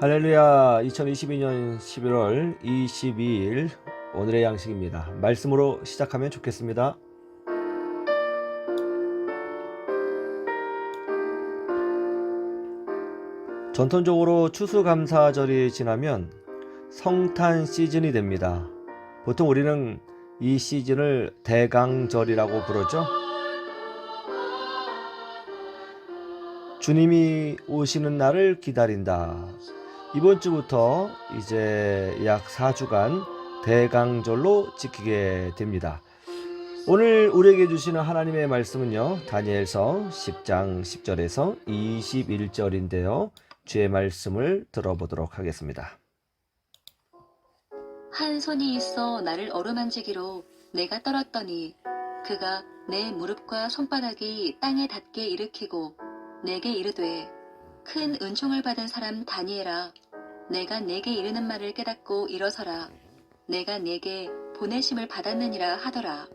할렐루야. 2022년 11월 22일 오늘의 양식입니다. 말씀으로 시작하면 좋겠습니다. 전통적으로 추수감사절이 지나면 성탄 시즌이 됩니다. 보통 우리는 이 시즌을 대강절이라고 부르죠. 주님이 오시는 날을 기다린다. 이번 주부터 이제 약 4주간 대강절로 지키게 됩니다. 오늘 우리에게 주시는 하나님의 말씀은요, 다니엘서 10장 10절에서 21절인데요. 주의 말씀을 들어보도록 하겠습니다. 한 손이 있어 나를 어루만지기로 내가 떨었더니 그가 내 무릎과 손바닥이 땅에 닿게 일으키고 내게 이르되 큰 은총을 받은 사람 다니엘아, 내가 내게 이르는 말을 깨닫고 일어서라. 내가 내게 보내심을 받았느니라 하더라.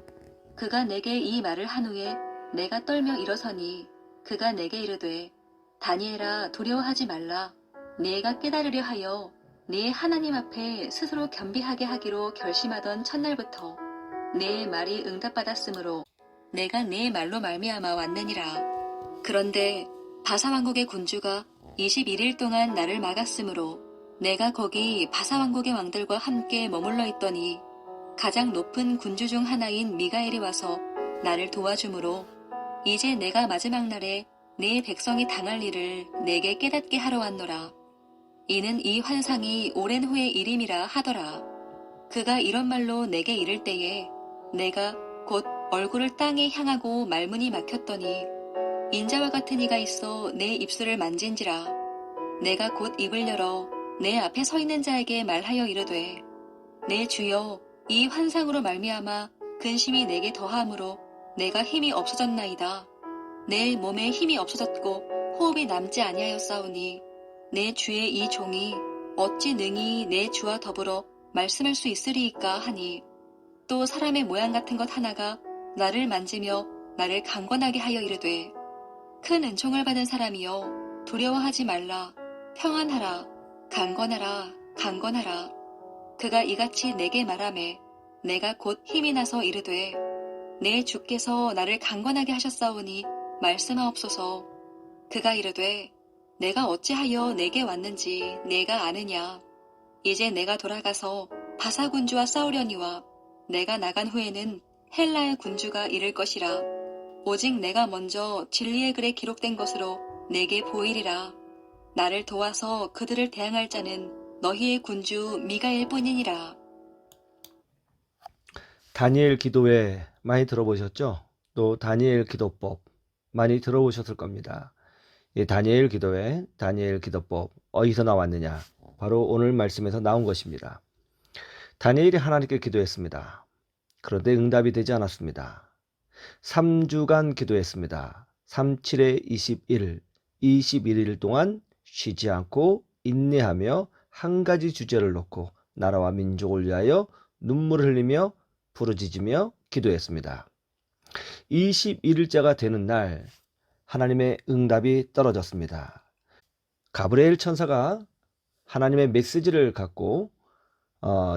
그가 내게 이 말을 한 후에 내가 떨며 일어서니 그가 내게 이르되 다니엘아, 두려워하지 말라. 네가 깨달으려 하여 네 하나님 앞에 스스로 겸비하게 하기로 결심하던 첫날부터 네 말이 응답받았으므로 내가 네 말로 말미암아 왔느니라. 그런데 바사왕국의 군주가 21일 동안 나를 막았으므로 내가 거기 바사왕국의 왕들과 함께 머물러 있더니 가장 높은 군주 중 하나인 미가엘이 와서 나를 도와주므로 이제 내가 마지막 날에 네 백성이 당할 일을 내게 깨닫게 하러 왔노라. 이는 이 환상이 오랜 후의 일임이라 하더라. 그가 이런 말로 내게 이를 때에 내가 곧 얼굴을 땅에 향하고 말문이 막혔더니 인자와 같은 이가 있어 내 입술을 만진지라. 내가 곧 입을 열어 내 앞에 서 있는 자에게 말하여 이르되 내 주여, 이 환상으로 말미암아 근심이 내게 더하므로 내가 힘이 없어졌나이다. 내 몸에 힘이 없어졌고 호흡이 남지 아니하였사오니 내 주의 이 종이 어찌 능히 내 주와 더불어 말씀할 수 있으리이까 하니 또 사람의 모양 같은 것 하나가 나를 만지며 나를 강권하게 하여 이르되 큰 은총을 받은 사람이여, 두려워하지 말라. 평안하라. 강건하라. 강건하라. 그가 이같이 내게 말하매 내가 곧 힘이 나서 이르되 내 주께서 나를 강건하게 하셨사오니 말씀하옵소서. 그가 이르되 내가 어찌하여 내게 왔는지 내가 아느냐. 이제 내가 돌아가서 바사 군주와 싸우려니와 내가 나간 후에는 헬라의 군주가 이를 것이라. 오직 내가 먼저 진리의 글에 기록된 것으로 내게 보이리라. 나를 도와서 그들을 대항할 자는 너희의 군주 미가엘 뿐이니라. 다니엘 기도회 많이 들어보셨죠? 또 다니엘 기도법 많이 들어보셨을 겁니다. 이 다니엘 기도회, 다니엘 기도법 어디서 나왔느냐? 바로 오늘 말씀에서 나온 것입니다. 다니엘이 하나님께 기도했습니다. 그런데 응답이 되지 않았습니다. 3주간 기도했습니다. 37에 21일, 21일 동안 쉬지 않고 인내하며 한 가지 주제를 놓고 나라와 민족을 위하여 눈물을 흘리며 부르짖으며 기도했습니다. 21일째가 되는 날 하나님의 응답이 떨어졌습니다. 가브리엘 천사가 하나님의 메시지를 갖고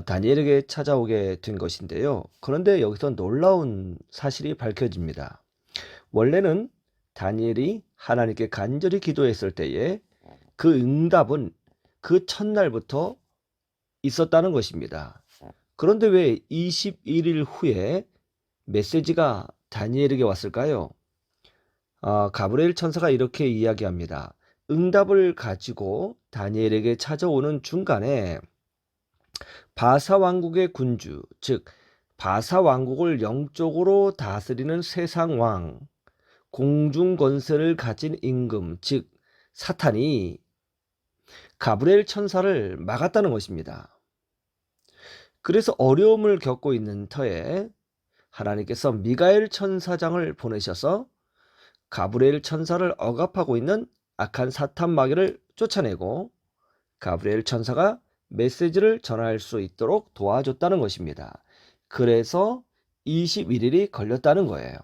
다니엘에게 찾아오게 된 것인데요. 그런데 여기서 놀라운 사실이 밝혀집니다. 원래는 다니엘이 하나님께 간절히 기도했을 때에 그 응답은 그 첫날부터 있었다는 것입니다. 그런데 왜 21일 후에 메시지가 다니엘에게 왔을까요? 가브리엘 천사가 이렇게 이야기합니다. 응답을 가지고 다니엘에게 찾아오는 중간에 바사 왕국의 군주, 즉 바사 왕국을 영적으로 다스리는 세상 왕, 공중 권세를 가진 임금, 즉 사탄이 가브리엘 천사를 막았다는 것입니다. 그래서 어려움을 겪고 있는 터에 하나님께서 미가엘 천사장을 보내셔서 가브리엘 천사를 억압하고 있는 악한 사탄 마귀를 쫓아내고 가브리엘 천사가 메시지를 전할 수 있도록 도와줬다는 것입니다. 그래서 21일이 걸렸다는 거예요.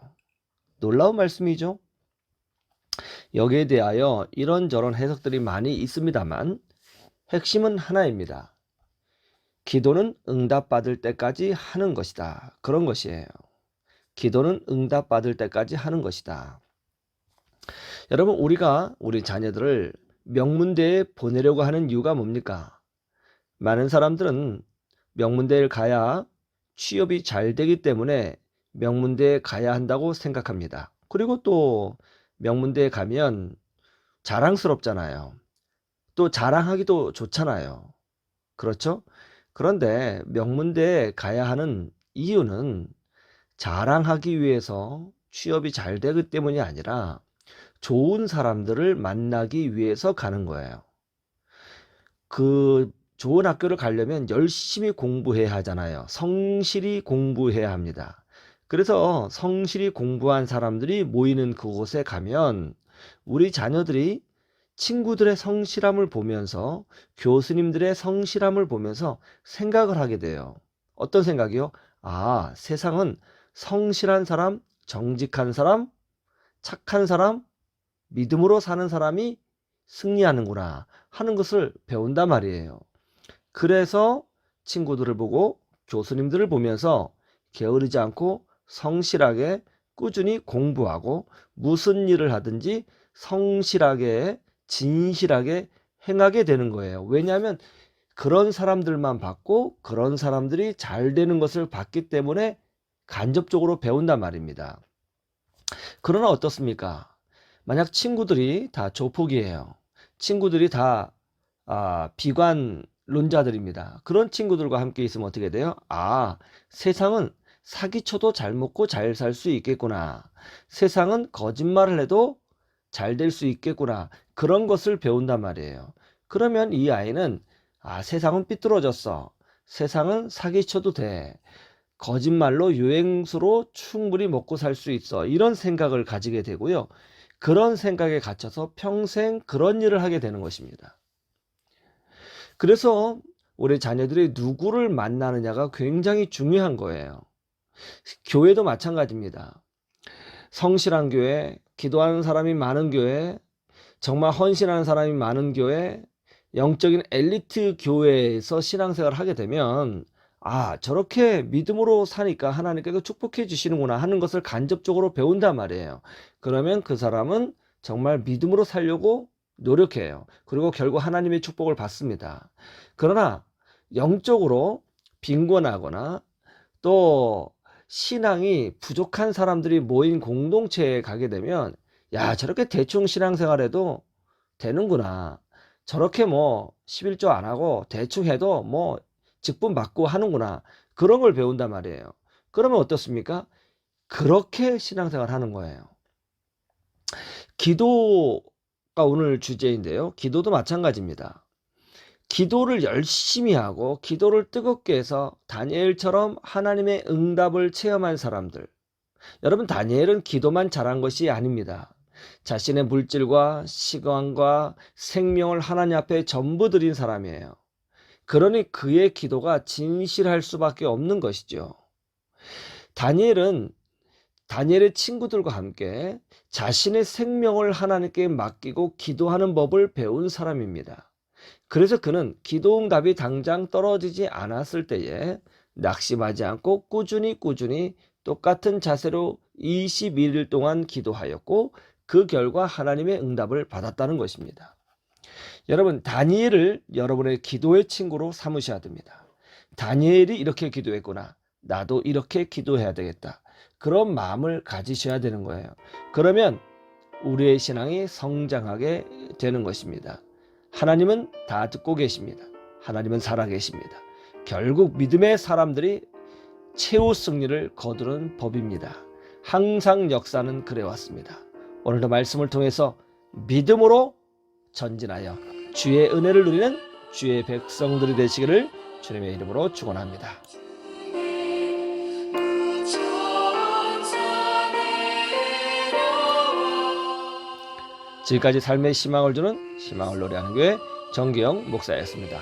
놀라운 말씀이죠. 여기에 대하여 이런저런 해석들이 많이 있습니다만 핵심은 하나입니다. 기도는 응답받을 때까지 하는 것이다. 그런 것이에요. 기도는 응답받을 때까지 하는 것이다. 여러분, 우리가 우리 자녀들을 명문대에 보내려고 하는 이유가 뭡니까? 많은 사람들은 명문대를 가야 취업이 잘 되기 때문에 명문대에 가야 한다고 생각합니다. 그리고 또 명문대에 가면 자랑스럽잖아요. 또 자랑하기도 좋잖아요. 그렇죠? 그런데 명문대에 가야 하는 이유는 자랑하기 위해서 취업이 잘 되기 때문이 아니라 좋은 사람들을 만나기 위해서 가는 거예요. 그 좋은 학교를 가려면 열심히 공부해야 하잖아요. 성실히 공부해야 합니다. 그래서 성실히 공부한 사람들이 모이는 그곳에 가면 우리 자녀들이 친구들의 성실함을 보면서 교수님들의 성실함을 보면서 생각을 하게 돼요. 어떤 생각이요? 아, 세상은 성실한 사람, 정직한 사람, 착한 사람, 믿음으로 사는 사람이 승리하는구나 하는 것을 배운단 말이에요. 그래서 친구들을 보고 교수님들을 보면서 게으르지 않고 성실하게 꾸준히 공부하고 무슨 일을 하든지 성실하게 진실하게 행하게 되는 거예요. 왜냐하면 그런 사람들만 봤고 그런 사람들이 잘 되는 것을 봤기 때문에 간접적으로 배운단 말입니다. 그러나 어떻습니까? 만약 친구들이 다 조폭이에요. 친구들이 다 비관론자들입니다. 그런 친구들과 함께 있으면 어떻게 돼요? 아, 세상은 사기쳐도 잘 먹고 잘 살 수 있겠구나. 세상은 거짓말을 해도 잘 될 수 있겠구나. 그런 것을 배운단 말이에요. 그러면 이 아이는 세상은 삐뚤어졌어. 세상은 사기쳐도 돼. 거짓말로 유행수로 충분히 먹고 살 수 있어. 이런 생각을 가지게 되고요. 그런 생각에 갇혀서 평생 그런 일을 하게 되는 것입니다. 그래서 우리 자녀들이 누구를 만나느냐가 굉장히 중요한 거예요. 교회도 마찬가지입니다. 성실한 교회, 기도하는 사람이 많은 교회, 정말 헌신하는 사람이 많은 교회, 영적인 엘리트 교회에서 신앙생활을 하게 되면 저렇게 믿음으로 사니까 하나님께서 축복해 주시는구나 하는 것을 간접적으로 배운단 말이에요. 그러면 그 사람은 정말 믿음으로 살려고 노력해요. 그리고 결국 하나님의 축복을 받습니다. 그러나 영적으로 빈곤하거나 또 신앙이 부족한 사람들이 모인 공동체에 가게 되면 저렇게 대충 신앙생활해도 되는구나. 저렇게 11조 안 하고 대충 해도 직분 받고 하는구나. 그런 걸 배운단 말이에요. 그러면 어떻습니까? 그렇게 신앙생활 하는 거예요. 기도가 오늘 주제인데요. 기도도 마찬가지입니다. 기도를 열심히 하고 기도를 뜨겁게 해서 다니엘처럼 하나님의 응답을 체험한 사람들. 여러분, 다니엘은 기도만 잘한 것이 아닙니다. 자신의 물질과 시간과 생명을 하나님 앞에 전부 드린 사람이에요. 그러니 그의 기도가 진실할 수밖에 없는 것이죠. 다니엘의 친구들과 함께 자신의 생명을 하나님께 맡기고 기도하는 법을 배운 사람입니다. 그래서 그는 기도 응답이 당장 떨어지지 않았을 때에 낙심하지 않고 꾸준히 똑같은 자세로 21일 동안 기도하였고 그 결과 하나님의 응답을 받았다는 것입니다. 여러분, 다니엘을 여러분의 기도의 친구로 삼으셔야 됩니다. 다니엘이 이렇게 기도했구나. 나도 이렇게 기도해야 되겠다. 그런 마음을 가지셔야 되는 거예요. 그러면 우리의 신앙이 성장하게 되는 것입니다. 하나님은 다 듣고 계십니다. 하나님은 살아계십니다. 결국 믿음의 사람들이 최후 승리를 거두는 법입니다. 항상 역사는 그래왔습니다. 오늘도 말씀을 통해서 믿음으로 전진하여 주의 은혜를 누리는 주의 백성들이 되시기를 주님의 이름으로 축원합니다. 지금까지 삶의 희망을 주는 희망을 노래하는 교회 정기영 목사였습니다.